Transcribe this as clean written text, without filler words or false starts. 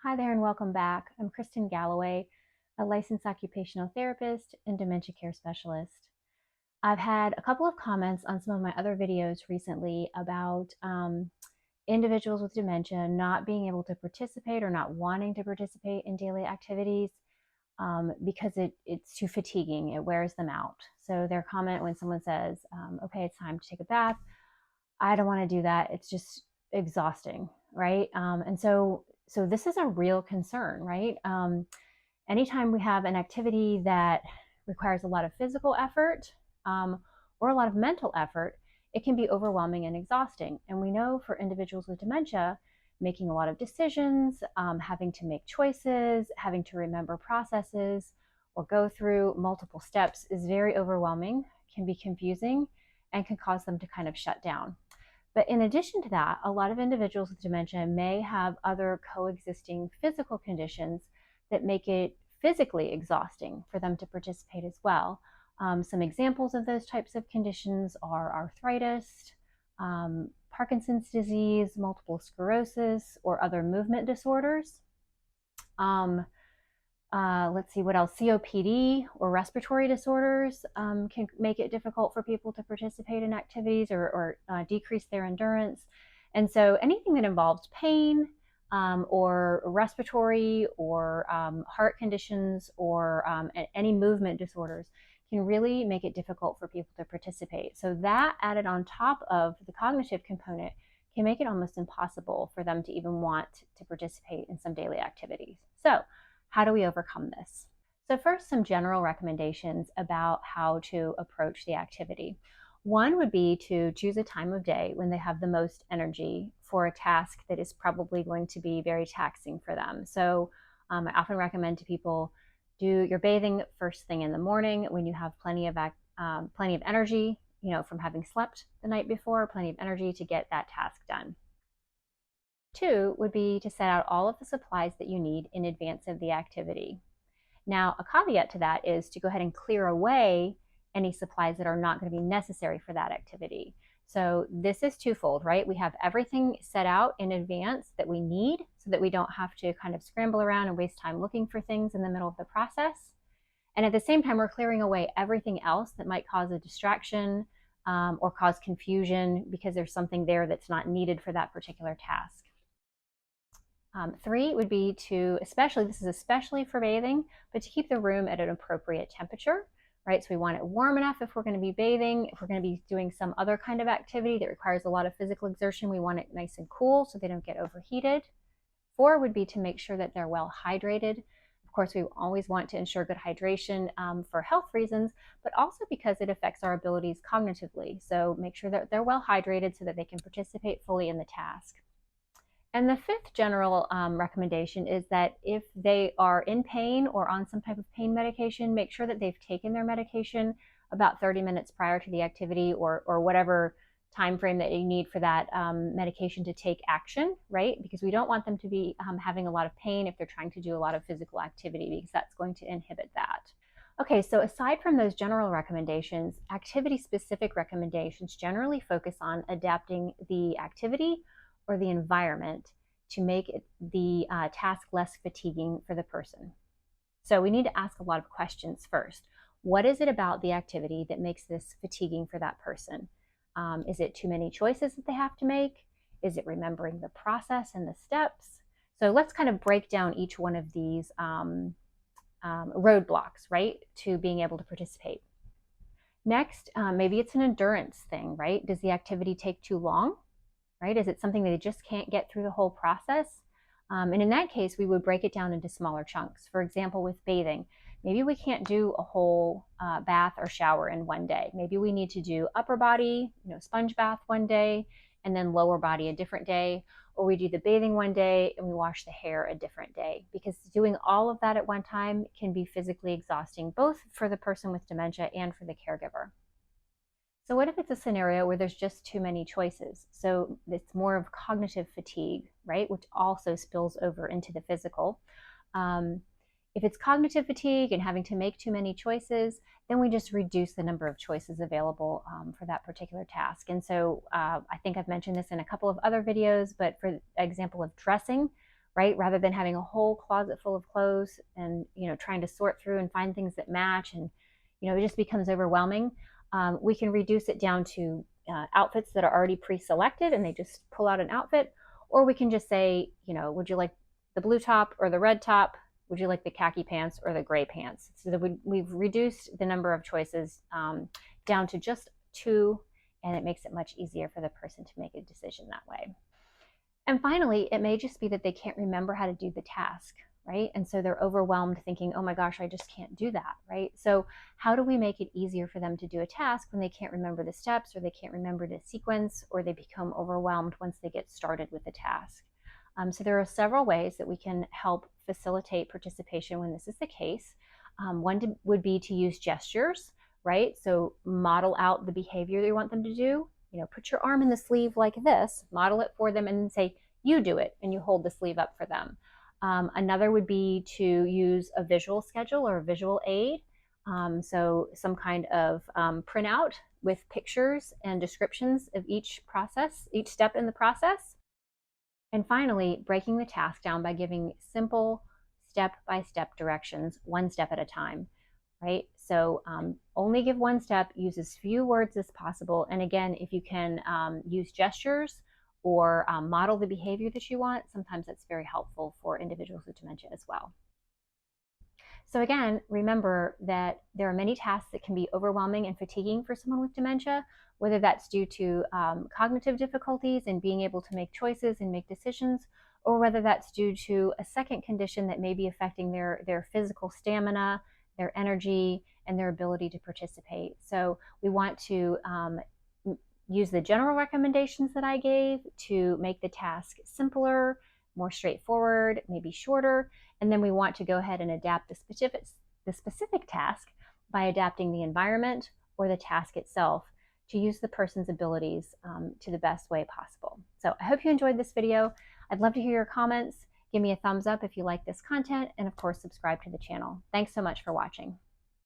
Hi there and welcome back. I'm Kristen Galloway, a licensed occupational therapist and dementia care specialist. I've had a couple of comments on some of my other videos recently about individuals with dementia not being able to participate or not wanting to participate in daily activities because it's too fatiguing. It wears them out. So their comment when someone says, okay, it's time to take a bath, I don't want to do that. It's just exhausting, right? So this is a real concern, right? Anytime we have an activity that requires a lot of physical effort or a lot of mental effort, it can be overwhelming and exhausting. And we know for individuals with dementia, making a lot of decisions, having to make choices, having to remember processes, or go through multiple steps is very overwhelming, can be confusing, and can cause them to kind of shut down. But in addition to that, a lot of individuals with dementia may have other coexisting physical conditions that make it physically exhausting for them to participate as well. Some examples of those types of conditions are arthritis, Parkinson's disease, multiple sclerosis, or other movement disorders. Let's see what else. COPD or respiratory disorders can make it difficult for people to participate in activities or decrease their endurance. And so anything that involves pain or respiratory or heart conditions or any movement disorders can really make it difficult for people to participate. So that added on top of the cognitive component can make it almost impossible for them to even want to participate in some daily activities. So how do we overcome this? So first, some general recommendations about how to approach the activity. One would be to choose a time of day when they have the most energy for a task that is probably going to be very taxing for them. So I often recommend to people, do your bathing first thing in the morning when you have plenty of energy, from having slept the night before, plenty of energy to get that task done. Two would be to set out all of the supplies that you need in advance of the activity. Now, a caveat to that is to go ahead and clear away any supplies that are not going to be necessary for that activity. So this is twofold, right? We have everything set out in advance that we need so that we don't have to kind of scramble around and waste time looking for things in the middle of the process. And at the same time, we're clearing away everything else that might cause a distraction or cause confusion because there's something there that's not needed for that particular task. Three would be to, this is especially for bathing, but to keep the room at an appropriate temperature, right? So we want it warm enough if we're going to be bathing. If we're going to be doing some other kind of activity that requires a lot of physical exertion, we want it nice and cool so they don't get overheated. Four would be to make sure that they're well hydrated. Of course, we always want to ensure good hydration for health reasons, but also because it affects our abilities cognitively. So make sure that they're well hydrated so that they can participate fully in the task. And the fifth general recommendation is that if they are in pain or on some type of pain medication, make sure that they've taken their medication about 30 minutes prior to the activity or whatever time frame that you need for that medication to take action, right? Because we don't want them to be having a lot of pain if they're trying to do a lot of physical activity, because that's going to inhibit that. Okay, so aside from those general recommendations, activity-specific recommendations generally focus on adapting the activity or the environment to make the task less fatiguing for the person. So we need to ask a lot of questions first. What is it about the activity that makes this fatiguing for that person? Is it too many choices that they have to make? Is it remembering the process and the steps? So let's kind of break down each one of these roadblocks, right, to being able to participate. Next, maybe it's an endurance thing, right? Does the activity take too long? Right? Is it something that they just can't get through the whole process? And in that case, we would break it down into smaller chunks. For example, with bathing, maybe we can't do a whole bath or shower in one day. Maybe we need to do upper body, sponge bath one day, and then lower body a different day. Or we do the bathing one day and we wash the hair a different day. Because doing all of that at one time can be physically exhausting, both for the person with dementia and for the caregiver. So what if it's a scenario where there's just too many choices? So it's more of cognitive fatigue, right? Which also spills over into the physical. If it's cognitive fatigue and having to make too many choices, then we just reduce the number of choices available for that particular task. And so I think I've mentioned this in a couple of other videos, but for example of dressing, right? Rather than having a whole closet full of clothes and, trying to sort through and find things that match, and, it just becomes overwhelming. We can reduce it down to outfits that are already pre-selected and they just pull out an outfit. Or we can just say, would you like the blue top or the red top? Would you like the khaki pants or the gray pants? So that we've reduced the number of choices down to just 2, and it makes it much easier for the person to make a decision that way. And finally, it may just be that they can't remember how to do the task, right? And so they're overwhelmed thinking, oh my gosh, I just can't do that, right? So how do we make it easier for them to do a task when they can't remember the steps, or they can't remember the sequence, or they become overwhelmed once they get started with the task? So there are several ways that we can help facilitate participation when this is the case. One would be to use gestures, right? So model out the behavior you want them to do. Put your arm in the sleeve like this, model it for them, and then say, you do it, and you hold the sleeve up for them. Another would be to use a visual schedule or a visual aid. So some kind of printout with pictures and descriptions of each step in the process. And finally, breaking the task down by giving simple step-by-step directions, one step at a time, right? So only give one step, use as few words as possible. And again, if you can use gestures or model the behavior that you want, sometimes that's very helpful for individuals with dementia as well. So again, remember that there are many tasks that can be overwhelming and fatiguing for someone with dementia, whether that's due to cognitive difficulties and being able to make choices and make decisions, or whether that's due to a second condition that may be affecting their physical stamina, their energy, and their ability to participate. So we want to use the general recommendations that I gave to make the task simpler, more straightforward, maybe shorter, and then we want to go ahead and adapt the specific task by adapting the environment or the task itself to use the person's abilities to the best way possible. So I hope you enjoyed this video. I'd love to hear your comments. Give me a thumbs up if you like this content, and of course, subscribe to the channel. Thanks so much for watching.